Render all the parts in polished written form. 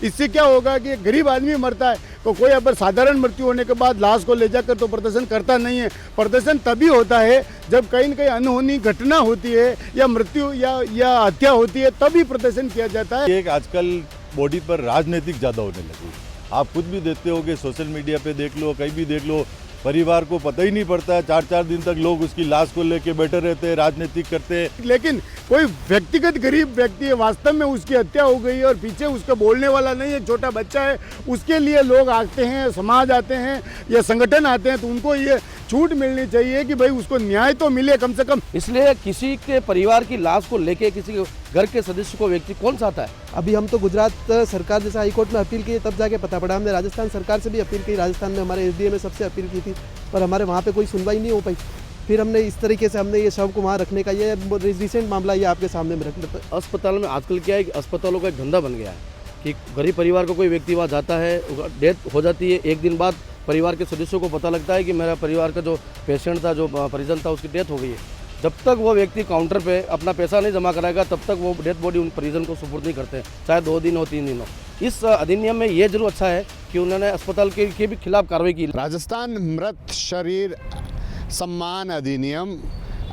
इससे क्या होगा कि गरीब आदमी मरता है तो कोई अगर साधारण मृत्यु होने के बाद लाश को ले जाकर तो प्रदर्शन करता नहीं है। प्रदर्शन तभी होता है जब कहीं न कहीं अनहोनी घटना होती है या मृत्यु या हत्या होती है, तभी प्रदर्शन किया जाता है। एक आजकल बॉडी पर राजनीतिक ज़्यादा होने लगी। आप खुद भी देखते होगे, सोशल मीडिया पे देख लो, कहीं भी देख लो, परिवार को पता ही नहीं पड़ता है, 4-4 दिन तक लोग उसकी लाश को लेके बैठे रहते हैं, राजनीतिक करते हैं। लेकिन कोई व्यक्तिगत गरीब व्यक्ति है, वास्तव में उसकी हत्या हो गई और पीछे उसका बोलने वाला नहीं है, छोटा बच्चा है, उसके लिए लोग आते हैं, समाज आते हैं या संगठन आते हैं, तो उनको ये छूट मिलनी चाहिए कि भाई उसको न्याय तो मिले कम से कम। इसलिए किसी के परिवार की लाश को लेके किसी घर के सदस्य को व्यक्ति कौन सा आता है। अभी हम तो गुजरात सरकार जैसे हाईकोर्ट में अपील की तब जाके पता पड़ा। हमने राजस्थान सरकार से भी अपील की, राजस्थान में हमारे एसडीएम में सबसे अपील की थी, पर हमारे वहाँ पे कोई सुनवाई नहीं हो पाई। फिर हमने इस तरीके से हमने ये शव को वहाँ रखने का ये रिसेंट मामला ये आपके सामने में रख लेते हैं। अस्पताल में आजकल क्या है कि अस्पतालों का एक धंधा बन गया है कि गरीब परिवार का कोई व्यक्ति वहाँ जाता है, डेथ हो जाती है, एक दिन बाद परिवार के सदस्यों को पता लगता है कि मेरा परिवार का जो पेशेंट था, जो परिजन था, उसकी डेथ हो गई है। जब तक वो व्यक्ति काउंटर पे अपना पैसा नहीं जमा कराएगा तब तक वो डेथ बॉडी उन परिजन को सुपुर्द नहीं करते, चाहे 2 दिन हो 3 दिन हो। इस अधिनियम में ये जरूर अच्छा है कि उन्होंने अस्पताल के भी खिलाफ कार्रवाई की। राजस्थान मृत शरीर सम्मान अधिनियम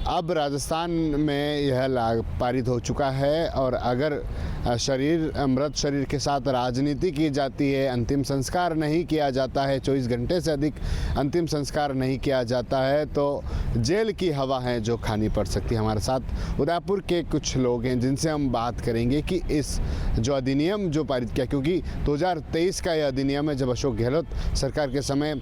अब राजस्थान में यह पारित हो चुका है और अगर मृत शरीर के साथ राजनीति की जाती है, अंतिम संस्कार नहीं किया जाता है, 24 घंटे से अधिक अंतिम संस्कार नहीं किया जाता है, तो जेल की हवा है जो खानी पड़ सकती है। हमारे साथ उदयपुर के कुछ लोग हैं जिनसे हम बात करेंगे कि इस जो अधिनियम जो पारित किया, क्योंकि 2023 का यह अधिनियम है, जब अशोक गहलोत सरकार के समय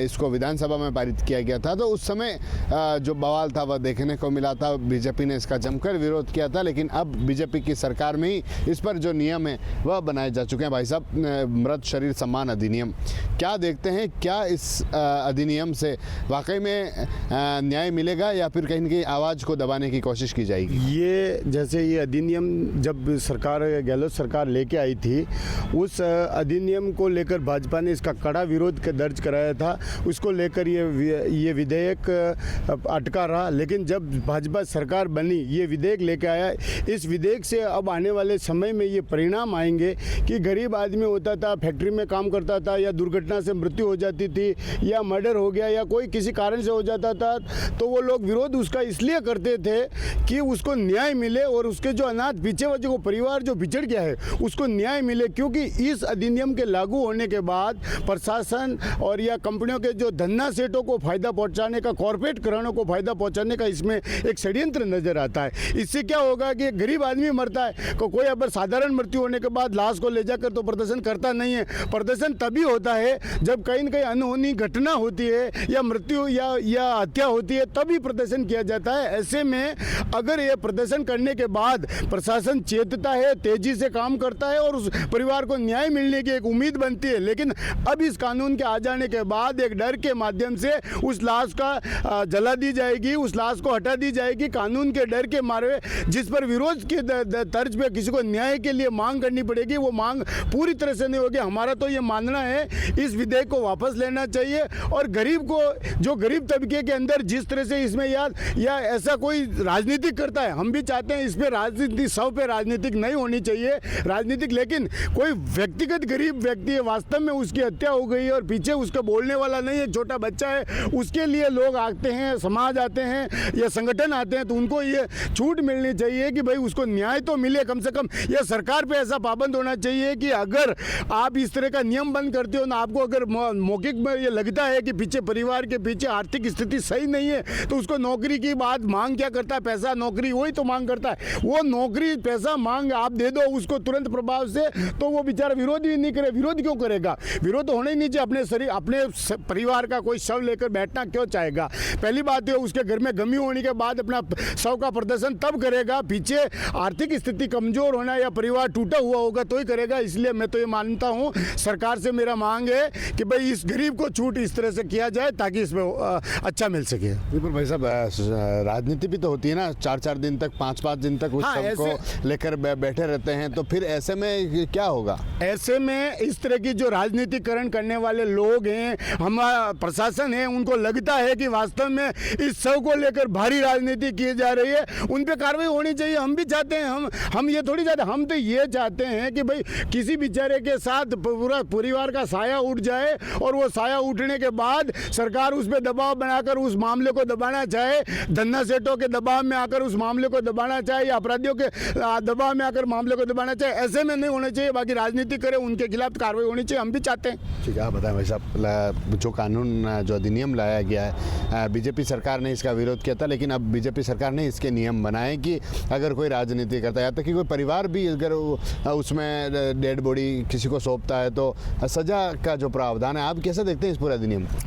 इसको विधानसभा में पारित किया गया था, तो उस समय जो बवाल था वह देखने को मिला था। बीजेपी ने इसका जमकर विरोध किया था, लेकिन अब बीजेपी की सरकार में ही इस पर जो नियम है वह बनाए जा चुके हैं। भाई साहब, मृत शरीर सम्मान अधिनियम क्या देखते हैं, क्या इस अधिनियम से वाकई में न्याय मिलेगा या फिर कहीं न कहीं आवाज़ को दबाने की कोशिश की जाएगी? ये जैसे ये अधिनियम जब गहलोत सरकार लेके आई थी, उस अधिनियम को लेकर भाजपा ने इसका कड़ा विरोध दर्ज कराया था। उसको लेकर ये विधेयक अटका रहा, लेकिन जब भाजपा सरकार बनी, ये विधेयक लेके आया। इस विधेयक से अब आने वाले समय में ये परिणाम आएंगे कि गरीब आदमी होता था, फैक्ट्री में काम करता था, या दुर्घटना से मृत्यु हो जाती थी, या मर्डर हो गया, या कोई किसी कारण से हो जाता था, तो वो लोग विरोध उसका इसलिए करते थे कि उसको न्याय मिले और उसके जो अनाथ पीछे हुए जो परिवार जो बिछड़ गया है उसको न्याय मिले। क्योंकि इस अधिनियम के लागू होने के बाद प्रशासन और या कंपनियों के जो धन्ना सेठों को फायदा पहुंचाने का, कॉर्पोरेट घरानों को फायदा पहुंचाने का इसमें एक षड्यंत्र नजर आता है। इससे क्या होगा कि गरीब आदमी मरता है तो कोई अगर साधारण मृत्यु होने के बाद लाश को ले जाकर तो प्रदर्शन करता नहीं है। प्रदर्शन तभी होता है जब कहीं न कहीं अनहोनी घटना होती है या मृत्यु या हत्या होती है, तभी प्रदर्शन किया जाता है। ऐसे में अगर ये प्रदर्शन करने के बाद प्रशासन चेतता है, तेजी से काम करता है और उस परिवार को न्याय मिलने की एक उम्मीद बनती है। लेकिन अब इस कानून के आ जाने के बाद एक डर के माध्यम से उस लाश का जला दी जाएगी, उस लाश को हटा दी जाएगी, कानून के डर के मारे जिस पर विरोध के तर्ज पे किसी को न्याय के लिए मांग करनी पड़ेगी, वो मांग पूरी तरह से नहीं होगी। हमारा तो ये मानना है इस विधेयक को वापस लेना चाहिए और गरीब को, जो गरीब तबके के अंदर जिस तरह से इसमें या ऐसा कोई राजनीतिक करता है, हम भी चाहते हैं इस पे राजनीति, सब पे राजनीतिक नहीं होनी चाहिए राजनीतिक, लेकिन कोई व्यक्तिगत गरीब व्यक्ति है, वास्तव में उसकी हत्या हो गई और पीछे उसका बोलने वाला नहीं है, छोटा बच्चा है, उसके लिए लोग आते हैं, समाज आते हैं या संगठन आते हैं, तो उनको ये छूट मिलनी चाहिए कि भाई उसको न्याय तो मिले कम से कम। या सरकार पे ऐसा पाबंद होना चाहिए कि अगर आप इस तरह का नियम बंद करते हो ना, आपको अगर मौखिक में ये लगता है कि पीछे परिवार के पीछे आर्थिक स्थिति सही नहीं है, तो उसको नौकरी की बात मांग क्या करता है, पैसा नौकरी वही तो मांग करता है। वो नौकरी पैसा मांग आप दे दो उसको तुरंत प्रभाव से, तो वो बेचारा विरोध भी नहीं करे। विरोध क्यों करेगा? विरोध होना ही नहीं चाहिए। अपने शरीर, अपने परिवार का कोई शव लेकर बैठना क्यों चाहेगा? पहली बात है उसके घर में गमी होने के बाद अपना शव का प्रदर्शन तब करेगा, पीछे आर्थिक स्थिति कमजोर होना या परिवार टूटा हुआ होगा तो ही करेगा। इसलिए मैं तो ये मानता हूँ, सरकार से मेरा मांग है कि भाई इस गरीब को छूट इस तरह से किया जाए ताकि इसमें अच्छा मिल सके। पर भाई साहब, राजनीति भी तो होती है ना, 4-4 दिन तक, 5-5 दिन तक उस सबको लेकर बैठे रहते हैं, तो फिर ऐसे में क्या होगा? ऐसे में इस तरह की जो राजनीतिकरण करने वाले लोग हैं, हमारा प्रशासन है, उनको लगता है कि वास्तव में इस सब को लेकर भारी राजनीति की जा रही है, उन पे कार्रवाई होनी चाहिए। हम भी चाहते हैं, हम ये थोड़ी थोड़ी चाहते, हम तो ये चाहते हैं कि भाई किसी बेचारे के साथ पूरा परिवार का साया उठ जाए और वो साया उठने के बाद सरकार उस पर दबाव बनाकर उस मामले को दबाना चाहे, धन्ना सेठों के दबाव में आकर उस मामले को दबाना चाहे या अपराधियों के दबाव में आकर मामले को दबाना चाहे, ऐसे में नहीं होना चाहिए। बाकी राजनीति करे, उनके खिलाफ कार्रवाई होनी चाहिए, हम भी चाहते हैं। ठीक है, आप बताएं भाई साहब, जो कानून जो अधिनियम लाया गया है, बीजेपी सरकार ने इसका विरोध किया था, लेकिन अब बीजेपी सरकार ने इसके नियम बनाए कि अगर कोई राजनीति करता है या तक कि कोई परिवार भी अगर उसमें डेड बॉडी किसी को सौंपता है तो सज़ा का जो प्रावधान है, आप कैसे देखते हैं इस पूरे अधिनियम को?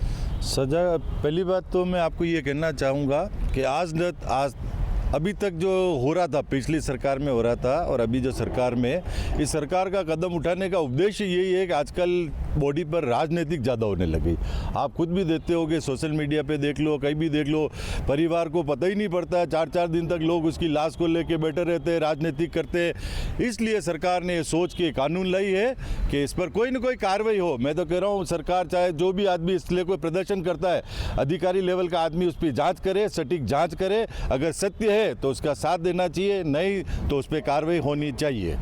सजा, पहली बात तो मैं आपको ये कहना चाहूँगा कि आज अभी तक जो हो रहा था, पिछली सरकार में हो रहा था और अभी जो सरकार में, इस सरकार का कदम उठाने का उद्देश्य यही है कि आजकल बॉडी पर राजनीतिक ज़्यादा होने लगी। आप खुद भी देखते होगे, सोशल मीडिया पे देख लो, कहीं भी देख लो, परिवार को पता ही नहीं पड़ता है, 4-4 दिन तक लोग उसकी लाश को लेके बैठे रहते हैं, राजनीतिक करते हैं। इसलिए सरकार ने ये सोच के कानून लाई है कि इस पर कोई ना कोई कार्रवाई हो। मैं तो कह रहा हूँ सरकार चाहे जो भी आदमी इसलिए कोई प्रदर्शन करता है, अधिकारी लेवल का आदमी उस पर जाँच करे, सटीक जाँच करे, अगर सत्य है तो उसका साथ देना चाहिए, नहीं तो उस पर कार्रवाई होनी चाहिए।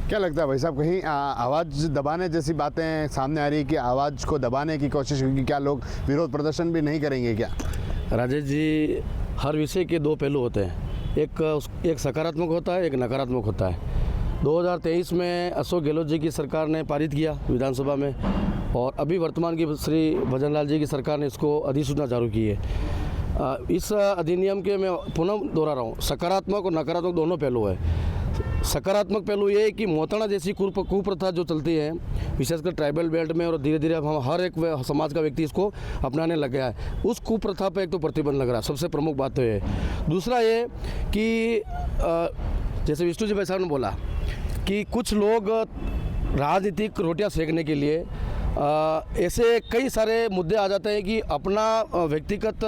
क्या लगता है भाई साहब, कहीं आवाज़ दबाने जैसी बातें सामने आ रही है कि आवाज़ को दबाने की कोशिश होगी? क्या लोग विरोध प्रदर्शन भी नहीं करेंगे क्या? राजेश जी, हर विषय के दो पहलू होते हैं, एक सकारात्मक होता है, एक नकारात्मक होता है। 2023 में अशोक गहलोत जी की सरकार ने पारित किया विधानसभा में, और अभी वर्तमान की श्री भजन लाल जी की सरकार ने इसको अधिसूचना जारी की है। इस अधिनियम के मैं पुनः दोहरा रहा हूँ, सकारात्मक और नकारात्मक दोनों पहलू है। सकारात्मक पहलू ये है कि मोताना जैसी कुप्रथा जो चलती है, विशेषकर ट्राइबल बेल्ट में, और धीरे धीरे अब हम हर एक समाज का व्यक्ति इसको अपनाने लग गया है, उस कुप्रथा पर एक तो प्रतिबंध लग रहा है, सबसे प्रमुख बात तो ये है। दूसरा ये कि जैसे विष्णु जी भाई साहब ने बोला कि कुछ लोग राजनीतिक रोटियां सेकने के लिए ऐसे कई सारे मुद्दे आ जाते हैं कि अपना व्यक्तिगत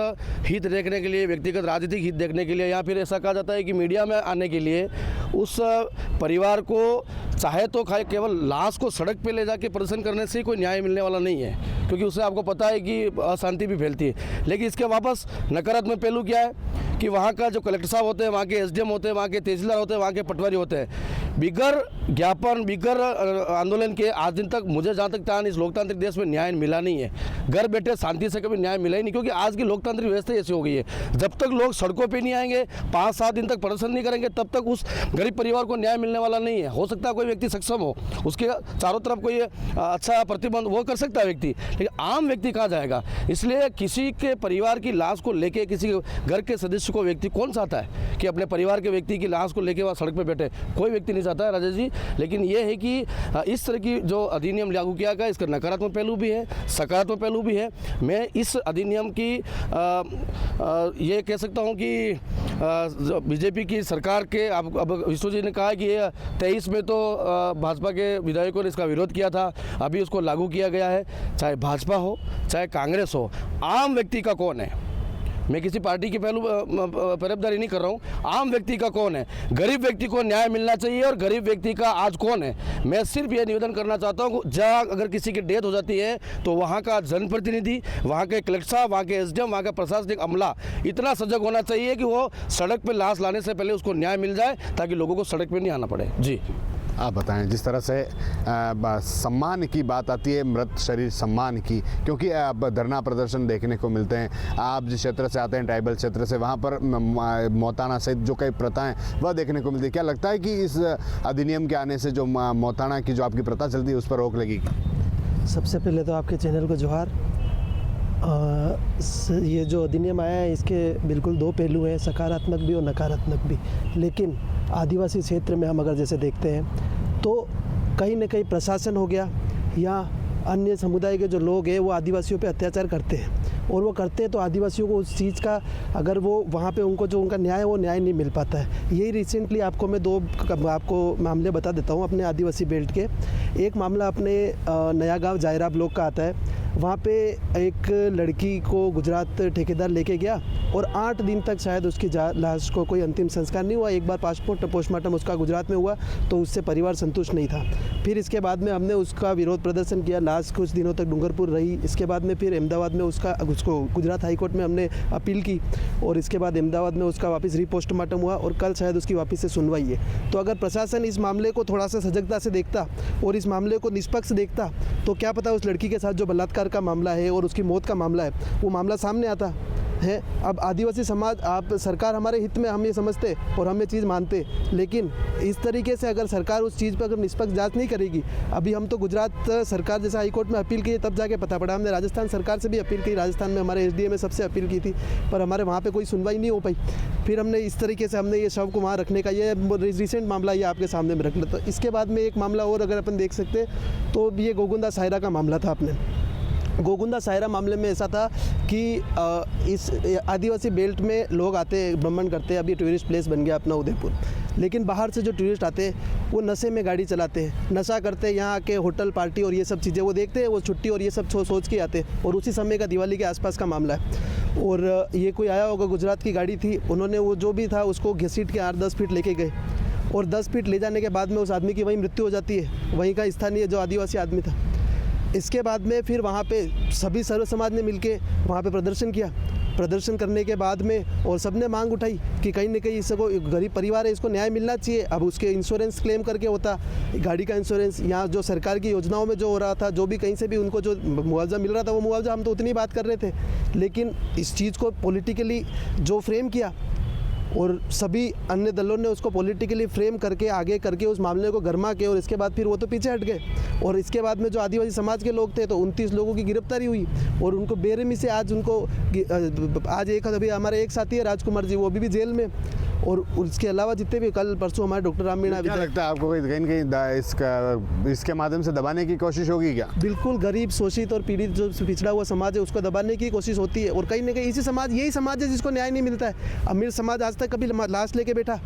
हित देखने के लिए, व्यक्तिगत राजनीतिक हित देखने के लिए, या फिर ऐसा कहा जाता है कि मीडिया में आने के लिए उस परिवार को चाहे तो केवल लाश को सड़क पे ले जाके प्रदर्शन करने से ही कोई न्याय मिलने वाला नहीं है, क्योंकि उससे आपको पता है कि अशांति भी फैलती है। लेकिन इसके वापस नकारात्मक पहलू क्या है कि वहाँ का जो कलेक्टर साहब होते हैं, वहाँ के एसडीएम होते हैं, वहाँ के तहसीलदार होते हैं, वहाँ के पटवारी होते हैं, बिगर ज्ञापन, बिगर आंदोलन के आज दिन तक मुझे जहाँ तक ध्यान, इस लोकतांत्रिक देश में न्याय मिला नहीं है। घर बैठे शांति से कभी न्याय मिला ही नहीं, क्योंकि आज की लोकतांत्रिक व्यवस्था ऐसी हो गई है, जब तक लोग सड़कों पे नहीं आएंगे, 5-7 दिन तक प्रदर्शन नहीं करेंगे, तब तक उस गरीब परिवार को न्याय मिलने वाला नहीं है। हो सकता है कोई व्यक्ति सक्षम हो, उसके चारों तरफ कोई अच्छा प्रतिबंध वो कर सकता है व्यक्ति, लेकिन आम व्यक्ति कहाँ जाएगा? इसलिए किसी के परिवार की लाश को लेके किसी घर के सदस्य को व्यक्ति कौन चाहता है कि अपने परिवार के व्यक्ति की लाश को लेके वह सड़क पे बैठे? कोई व्यक्ति नहीं चाहता है राजेश जी। लेकिन ये है कि इस तरह की जो अधिनियम लागू किया गया, इसका नकारात्मक पहलू भी है, सकारात्मक पहलू भी है। मैं इस अधिनियम की ये कह सकता हूँ कि बीजेपी की सरकार के अब विष्णु जी ने कहा कि 23 में तो भाजपा के विधायकों ने इसका विरोध किया था, अभी उसको लागू किया गया है। चाहे भाजपा हो चाहे कांग्रेस हो, आम व्यक्ति का कौन है? मैं किसी पार्टी की तरफदारी नहीं कर रहा हूँ, आम व्यक्ति का कौन है? गरीब व्यक्ति को न्याय मिलना चाहिए, और गरीब व्यक्ति का आज कौन है? मैं सिर्फ ये निवेदन करना चाहता हूँ, जहाँ अगर किसी की डेथ हो जाती है तो वहाँ का जनप्रतिनिधि, वहाँ के कलेक्टर साहब, वहाँ के एसडीएम, वहाँ का प्रशासनिक अमला इतना सजग होना चाहिए कि वो सड़क पर लाश लाने से पहले उसको न्याय मिल जाए, ताकि लोगों को सड़क पर नहीं आना पड़े। जी आप बताएं, जिस तरह से सम्मान की बात आती है, मृत शरीर सम्मान की, क्योंकि अब धरना प्रदर्शन देखने को मिलते हैं, आप जिस क्षेत्र से आते हैं, ट्राइबल क्षेत्र से, वहाँ पर मौताना सहित जो कई प्रथाएं वह देखने को मिलती है। क्या लगता है कि इस अधिनियम के आने से जो मौताना की जो आपकी प्रथा चलती है उस पर रोक लगेगी? सबसे पहले तो आपके चैनल को जोहार। ये जो अधिनियम आया है, इसके बिल्कुल दो पहलू हैं, सकारात्मक भी और नकारात्मक भी। लेकिन आदिवासी क्षेत्र में हम अगर जैसे देखते हैं तो कहीं न कहीं प्रशासन हो गया या अन्य समुदाय के जो लोग हैं वो आदिवासियों पे अत्याचार करते हैं, और वो करते हैं तो आदिवासियों को उस चीज़ का, अगर वो वहाँ पे उनको जो उनका न्याय है वो न्याय नहीं मिल पाता है। यही रिसेंटली आपको मैं आपको मामले बता देता हूँ अपने आदिवासी बेल्ट के। एक मामला अपने नया गाँव जायरा ब्लॉक का आता है। वहाँ पे एक लड़की को गुजरात ठेकेदार लेके गया और 8 दिन तक शायद उसकी लाश को कोई अंतिम संस्कार नहीं हुआ। एक बार पोस्टमार्टम उसका गुजरात में हुआ तो उससे परिवार संतुष्ट नहीं था। फिर इसके बाद में हमने उसका विरोध प्रदर्शन किया, लाश कुछ दिनों तक डूंगरपुर रही। इसके बाद में फिर अहमदाबाद में उसको गुजरात हाई कोर्ट में हमने अपील की और इसके बाद अहमदाबाद में उसका वापस रीपोस्टमार्टम हुआ और कल शायद उसकी वापस से सुनवाई है। तो अगर प्रशासन इस मामले को थोड़ा सा सजगता से देखता और इस मामले को निष्पक्ष देखता तो क्या पता उस लड़की के साथ जो बलात्कार का मामला है और उसकी मौत का मामला है वो मामला सामने आता है। अब आदिवासी समाज, आप सरकार हमारे हित में हम ये समझते और हम ये चीज़ मानते, लेकिन इस तरीके से अगर सरकार उस चीज़ पर अगर निष्पक्ष जांच नहीं करेगी, अभी हम तो गुजरात सरकार जैसे हाई कोर्ट में अपील की तब जाके पता पड़ा। हमने राजस्थान सरकार से भी अपील की, राजस्थान में हमारे SDM में सबसे अपील की थी, पर हमारे वहाँ पर कोई सुनवाई नहीं हो पाई। फिर हमने इस तरीके से हमने ये शव को वहाँ रखने का, ये रिसेंट मामला ये आपके सामने में रख लिया। तो इसके बाद में एक मामला और अगर अपन देख सकते तो ये गोगुंदा सायरा का मामला था। अपने गोगुंदा सायरा मामले में ऐसा था कि इस आदिवासी बेल्ट में लोग आते भ्रमण करते हैं। अभी टूरिस्ट प्लेस बन गया अपना उदयपुर, लेकिन बाहर से जो टूरिस्ट आते हैं वो नशे में गाड़ी चलाते हैं, नशा करते हैं, यहाँ आके होटल पार्टी और ये सब चीज़ें वो देखते हैं, वो छुट्टी और ये सब सोच के आते हैं। और उसी समय का दिवाली के आसपास का मामला है। और ये कोई आया होगा, गुजरात की गाड़ी थी, उन्होंने वो जो भी था उसको घसीट के 8-10 फीट लेके गए और 10 फीट ले जाने के बाद में उस आदमी की वहीं मृत्यु हो जाती है, वहीं का स्थानीय जो आदिवासी आदमी था। इसके बाद में फिर वहाँ पे सभी सर्व समाज ने मिलके वहाँ पे प्रदर्शन किया। प्रदर्शन करने के बाद में और सबने मांग उठाई कि कहीं ना कहीं इसको, गरीब परिवार है, इसको न्याय मिलना चाहिए। अब उसके इंश्योरेंस क्लेम करके होता, गाड़ी का इंश्योरेंस, यहाँ जो सरकार की योजनाओं में जो हो रहा था, जो भी कहीं से भी उनको जो मुआवजा मिल रहा था वो मुआवजा हम तो उतनी बात कर रहे थे, लेकिन इस चीज़ को पॉलिटिकली जो फ्रेम किया और सभी अन्य दलों ने उसको पॉलिटिकली फ्रेम करके आगे करके उस मामले को गरमा के और इसके बाद फिर वो तो पीछे हट गए। और इसके बाद में जो आदिवासी समाज के लोग थे तो 29 लोगों की गिरफ्तारी हुई और उनको बेरहमी से आज अभी हमारे एक साथी है राजकुमार जी, वो अभी भी जेल में। और इसके अलावा जितने भी कल परसों हमारे डॉक्टर राम मीणा, क्या लगता है आपको कहीं न कहीं इसके माध्यम से दबाने की कोशिश होगी क्या? बिल्कुल, गरीब, शोषित और पीड़ित जो पिछड़ा हुआ समाज है उसको दबाने की कोशिश होती है। और कहीं ना कहीं यही समाज है जिसको न्याय नहीं मिलता है। अमीर समाज आज तक कभी लाश लेके बैठा,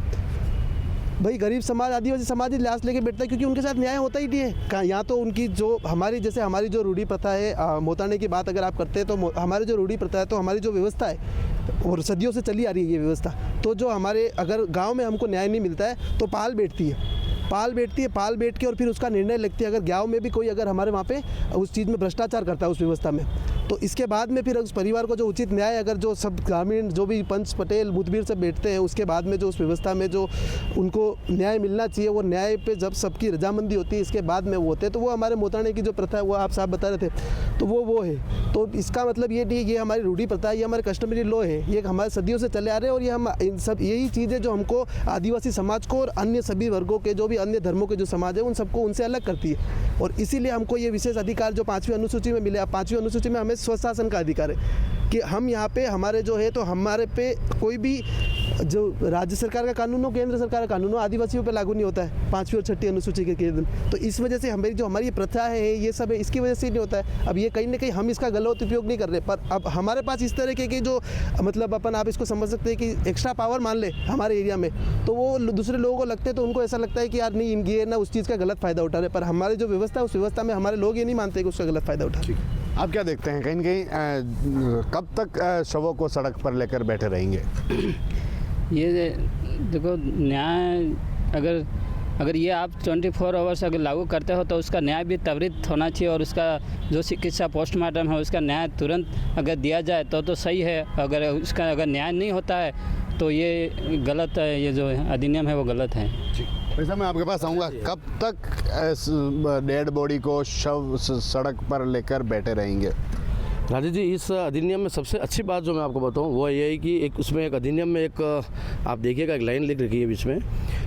भाई गरीब समाज, आदिवासी समाज ही लाश लेके बैठता है क्योंकि उनके साथ न्याय होता ही नहीं है। यहाँ तो उनकी जो हमारी जो रूढ़ी प्रथा है, मोताने की बात अगर आप करते हैं तो हमारी जो रूढ़ी प्रथा है, तो हमारी जो व्यवस्था है और सदियों से चली आ रही है ये व्यवस्था, तो जो हमारे अगर गांव में हमको न्याय नहीं मिलता है तो पाल बैठती बैठ के और फिर उसका निर्णय लगती है। अगर गांव में भी कोई अगर हमारे वहाँ पे उस चीज़ में भ्रष्टाचार करता है उस व्यवस्था में, तो इसके बाद में फिर उस परिवार को जो उचित न्याय, अगर जो सब ग्रामीण जो भी पंच पटेल मुदबिर सब बैठते हैं, उसके बाद में जो उस व्यवस्था में जो उनको न्याय मिलना चाहिए वो न्याय पे जब सबकी रजामंदी होती है इसके बाद में वो होते हैं, तो वो हमारे मोताने की जो प्रथा है वो आप साहब बता रहे थे, तो वो है। तो इसका मतलब ये नहीं, ये हमारी रूढ़ी प्रथा है, ये हमारे कस्टमरी लॉ है, ये हमारे सदियों से चले आ रहे हैं। और ये हम इन सब यही चीज़ें जो हमको आदिवासी समाज को और अन्य सभी वर्गों के जो भी अन्य धर्मों के जो समाज है उन सबको उनसे अलग करती है। और इसीलिए हमको ये विशेष अधिकार जो 5वीं अनुसूची में मिले, 5वीं अनुसूची में हमें स्वशासन का अधिकार है कि हम यहाँ पे हमारे जो है, तो हमारे पे कोई भी जो राज्य सरकार का कानून हो, केंद्र सरकार का कानून हो, आदिवासियों पे लागू नहीं होता है 5वीं और 6वीं अनुसूची के केंद्र। तो इस वजह से हमारी प्रथा है, ये सब है, इसकी वजह से नहीं होता है। अब ये कहीं ना कहीं हम इसका गलत उपयोग नहीं कर रहे, पर अब हमारे पास इस तरह के जो मतलब आप इसको समझ सकते हैं कि एक्स्ट्रा पावर मान ले हमारे एरिया में, तो वो दूसरे लोगों को लगते हैं, तो उनको ऐसा लगता है कि यार नहीं, ये ना उस चीज़ का गलत फ़ायदा उठा रहे। पर हमारी जो व्यवस्था है उस व्यवस्था में हमारे लोग ये नहीं मानते कि उसका गलत फ़ायदा उठा रहे। आप क्या देखते हैं कहीं न कहीं कब तक शवों को सड़क पर लेकर बैठे रहेंगे? ये देखो, न्याय अगर ये आप 24 आवर्स अगर लागू करते हो तो उसका न्याय भी त्वरित होना चाहिए और उसका जो चिकित्सा पोस्टमार्टम है उसका न्याय तुरंत अगर दिया जाए तो सही है। अगर उसका न्याय नहीं होता है तो ये गलत है, ये जो अधिनियम है वो गलत है। वैसे मैं आपके पास आऊँगा, कब तक डेड बॉडी को शव सड़क पर लेकर बैठे रहेंगे? राजेश जी, इस अधिनियम में सबसे अच्छी बात जो मैं आपको बताऊं वो ये है कि उसमें एक अधिनियम में एक आप देखिएगा एक लाइन लिख रखी है बीच में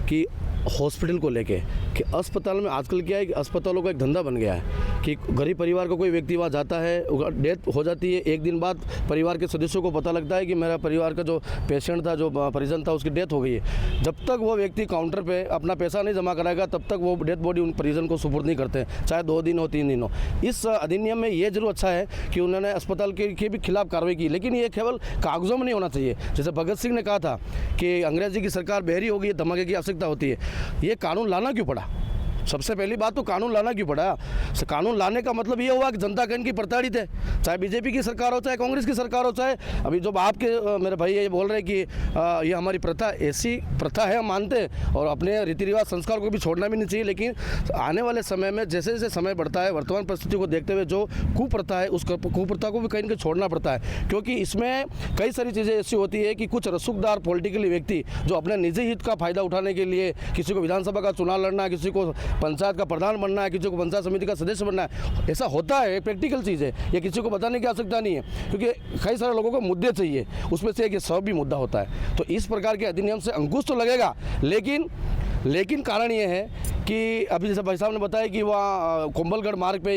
कि हॉस्पिटल को लेके कि अस्पताल में आजकल क्या है कि अस्पतालों का एक धंधा बन गया है कि गरीब परिवार का कोई व्यक्ति वहाँ जाता है, डेथ हो जाती है, एक दिन बाद परिवार के सदस्यों को पता लगता है कि मेरा परिवार का जो पेशेंट था, जो परिजन था, उसकी डेथ हो गई है। जब तक वो व्यक्ति काउंटर पे अपना पैसा नहीं जमा कराएगा तब तक वो डेथ बॉडी उन परिजन को सुपुर्द नहीं करते, चाहे 2 दिन हो 3 दिन हो। इस अधिनियम में ये जरूर अच्छा है कि उन्होंने अस्पताल के भी खिलाफ कार्रवाई की, लेकिन ये केवल कागजों में नहीं होना चाहिए। जैसे भगत सिंह ने कहा था कि अंग्रेजी की सरकार बहरी होगी, धमाके की आवश्यकता होती है। ये कानून लाना क्यों पड़ा? सबसे पहली बात तो कानून लाना क्यों पड़ा? कानून लाने का मतलब ये हुआ कि जनता का इनकी प्रताड़ित है, चाहे बीजेपी की सरकार हो, चाहे कांग्रेस की सरकार हो, चाहे अभी जो आपके मेरे भाई ये बोल रहे हैं कि ये हमारी प्रथा, ऐसी प्रथा है, हम मानते हैं और अपने रीति रिवाज संस्कार को भी छोड़ना भी नहीं चाहिए। लेकिन आने वाले समय में जैसे जैसे समय बढ़ता है, वर्तमान परिस्थिति को देखते हुए जो कुप्रथा है, उस कुप्रथा को भी कहीं ना कहीं छोड़ना पड़ता है, क्योंकि इसमें कई सारी चीज़ें ऐसी होती है कि कुछ रसूखदार पॉलिटिकली व्यक्ति जो अपने निजी हित का फायदा उठाने के लिए किसी को विधानसभा का चुनाव लड़ना है, किसी को पंचायत का प्रधान बनना है, किसी को पंचायत समिति का सदस्य बनना है, ऐसा होता है, प्रैक्टिकल चीज़ है, ये किसी को बताने की आवश्यकता नहीं है, क्योंकि कई सारे लोगों को मुद्दे चाहिए, उसमें से एक ये सब भी मुद्दा होता है। तो इस प्रकार के अधिनियम से अंकुश तो लगेगा, लेकिन कारण ये है कि अभी जैसे भाई साहब ने बताया कि वहाँ कुंभलगढ़ मार्ग पे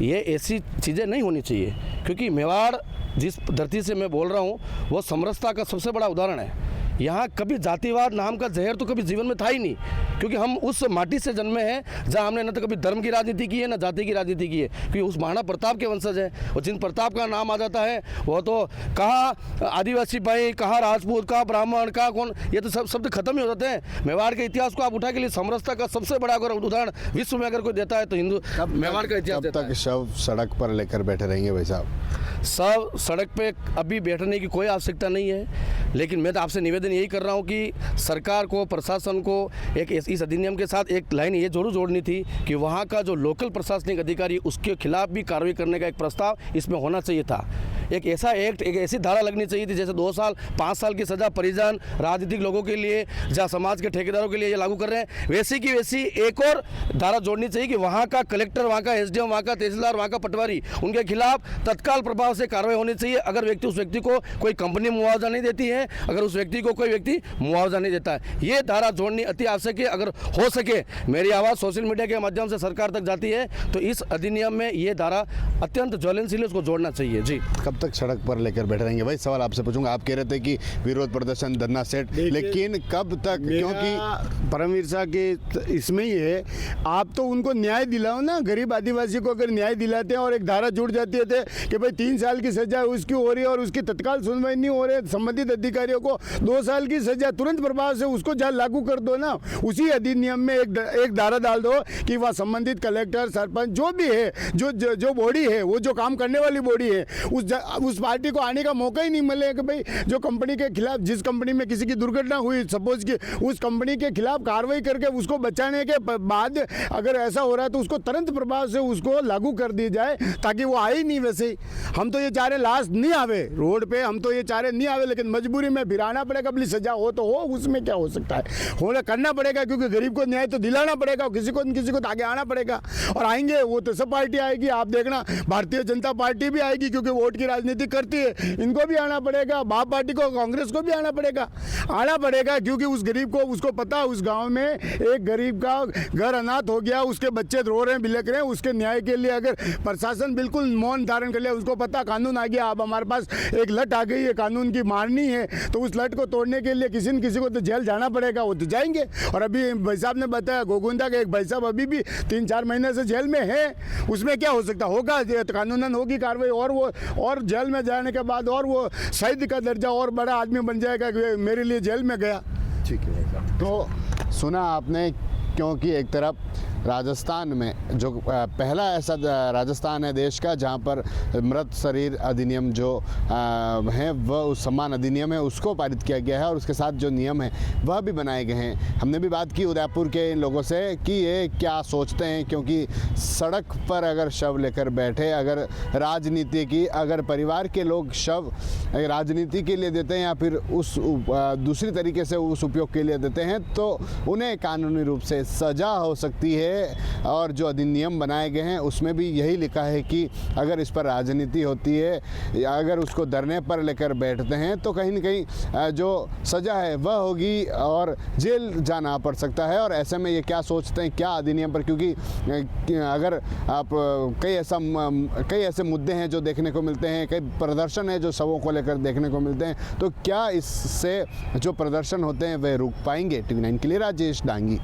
ये ऐसी चीज़ें नहीं होनी चाहिए, क्योंकि मेवाड़ जिस धरती से मैं बोल रहा हूँ वो समरसता का सबसे बड़ा उदाहरण है। यहाँ कभी जातिवाद नाम का जहर तो कभी जीवन में था ही नहीं, क्योंकि हम उस माटी से जन्मे हैं जहाँ हमने न तो कभी धर्म की राजनीति की है, न जाति की राजनीति की है, क्योंकि उस महाराणा प्रताप के वंशज हैं। और जिन प्रताप का नाम आ जाता है वो तो कहाँ आदिवासी भाई, कहाँ राजपूत, कहाँ ब्राह्मण, कहाँ कौन, ये तो सब शब्द खत्म ही हो जाते हैं। मेवाड़ के इतिहास को आप उठा के लिए समरसता का सबसे बड़ा अगर उदाहरण विश्व में अगर कोई देता है तो हिंदू मेवाड़ का इतिहास देता है। तक शव सड़क पर लेकर बैठे रहेंगे भाई साहब? सब सड़क पे अभी बैठने की कोई आवश्यकता नहीं है, लेकिन मैं तो आपसे निवेदन यही कर रहा हूँ कि सरकार को, प्रशासन को एक इस अधिनियम के साथ एक लाइन ये जरूर जोड़नी थी कि वहाँ का जो लोकल प्रशासनिक अधिकारी उसके खिलाफ भी कार्रवाई करने का एक प्रस्ताव इसमें होना चाहिए था। एक ऐसा एक्ट, एक ऐसी धारा लगनी चाहिए थी जैसे 2 साल 5 साल की सज़ा परिजन राजनीतिक लोगों के लिए, जहाँ समाज के ठेकेदारों के लिए ये लागू कर रहे हैं, वैसी की वैसी एक और धारा जोड़नी चाहिए कि वहाँ का कलेक्टर, वहाँ का एसडीएम, वहाँ का तहसीलदार, वहाँ का पटवारी, उनके खिलाफ तत्काल प्रभाव से कार्रवाई होनी चाहिए। अगर उस व्यक्ति को कोई कंपनी मुआवजा नहीं देती है, अगर उस व्यक्ति को कोई व्यक्ति मुआवजा नहीं देता है, ये धारा जोड़नी अति आवश्यक है। अगर हो सके मेरी आवाज़ सोशल मीडिया के माध्यम से सरकार तक जाती है तो इस अधिनियम में ये धारा अत्यंत ज्वलनशील है, उसको जोड़ना चाहिए। जी, कब तक सड़क पर लेकर बैठे रहेंगे? भाई सवाल आपसे पूछूंगा, आप कह रहे थे कि विरोध प्रदर्शन, धरना सेट, लेकिन कब तक? क्योंकि परमवीर साहब के इसमें ही है, आप तो उनको न्याय दिलाओ ना। गरीब आदिवासी को अगर न्याय दिलाते हैं और एक धारा जुड़ जाती है कि भाई 3 साल की सजा उसकी हो रही है और उसकी तत्काल सुनवाई नहीं हो रही, संबंधित अधिकारियों को 2 साल की सजा तुरंत प्रभाव से उसको जहाँ लागू कर दो ना। उसी अधिनियम में एक धारा डाल दो कि वह संबंधित कलेक्टर, सरपंच, जो भी है, जो बॉडी है, वो जो काम करने वाली बॉडी है, उस पार्टी को आने का मौका ही नहीं मिले कि भाई जो कंपनी के खिलाफ, जिस कंपनी में किसी की दुर्घटना हुई, सपोज कि उस कंपनी के खिलाफ कार्रवाई करके उसको बचाने के बाद अगर ऐसा हो रहा है तो उसको तुरंत प्रभाव से उसको लागू कर दी जाए, ताकि वो आए ही नहीं। वैसे ही हम तो ये चाह रहे लाश नहीं आवे रोड पे, हम तो ये चाह रहे नहीं आवे, लेकिन मजबूरी में फिर आना पड़ेगा। अपनी सजा हो तो हो, उसमें क्या हो सकता है, होना करना पड़ेगा, क्योंकि गरीब को न्याय तो दिलाना पड़ेगा, किसी को तो आगे आना पड़ेगा। और आएंगे वो तो सब पार्टी आएगी, आप देखना भारतीय जनता पार्टी भी आएगी, क्योंकि वोट की राजनीति करती है, इनको भी आना पड़ेगा, बाप पार्टी को, कांग्रेस को भी आना पड़ेगा, क्योंकि उस गरीब को, उसको पता उस गांव में एक गरीब का घर अनाथ हो गया, उसके बच्चे रो रहे हैं, बिलक रहे हैं, उसके न्याय के लिए अगर प्रशासन बिल्कुल मौन धारण कर लिया, उसको पता कानून आ गया, अब हमारे पास एक लट आ गई है, कानून की मारनी है, तो उस लट को तोड़ने के लिए किसी न किसी को तो जेल जाना पड़ेगा, वो तो जाएंगे। और अभी भाई साहब ने बताया गोगुंदा के एक भाई साहब अभी भी 3-4 महीने से जेल में है, उसमें क्या हो सकता होगा, कानूनन होगी कार्रवाई, और जेल में जाने के बाद और वो शहीद का दर्जा और बड़ा आदमी बन जाएगा कि मेरे लिए जेल में गया। ठीक है, तो सुना आपने, क्योंकि एक तरफ राजस्थान में जो पहला ऐसा राजस्थान है देश का जहां पर मृत शरीर अधिनियम जो है वह उस सम्मान अधिनियम है उसको पारित किया गया है, और उसके साथ जो नियम है वह भी बनाए गए हैं। हमने भी बात की उदयपुर के इन लोगों से कि ये क्या सोचते हैं, क्योंकि सड़क पर अगर शव लेकर बैठे, अगर राजनीति की, अगर परिवार के लोग शव राजनीति के लिए देते हैं या फिर उस दूसरी तरीके से उस उपयोग के लिए देते हैं, तो उन्हें कानूनी रूप से सजा हो सकती है। और जो अधिनियम बनाए गए हैं उसमें भी यही लिखा है कि अगर इस पर राजनीति होती है या अगर उसको धरने पर लेकर बैठते हैं तो कहीं न कहीं जो सज़ा है वह होगी और जेल जाना पड़ सकता है। और ऐसे में ये क्या सोचते हैं, क्या अधिनियम पर, क्योंकि अगर आप कई ऐसे मुद्दे हैं जो देखने को मिलते हैं, कई प्रदर्शन है जो शवों को लेकर देखने को मिलते हैं, तो क्या इससे जो प्रदर्शन होते हैं वे रुक पाएंगे? TV9 के लिए राजेश डांगी।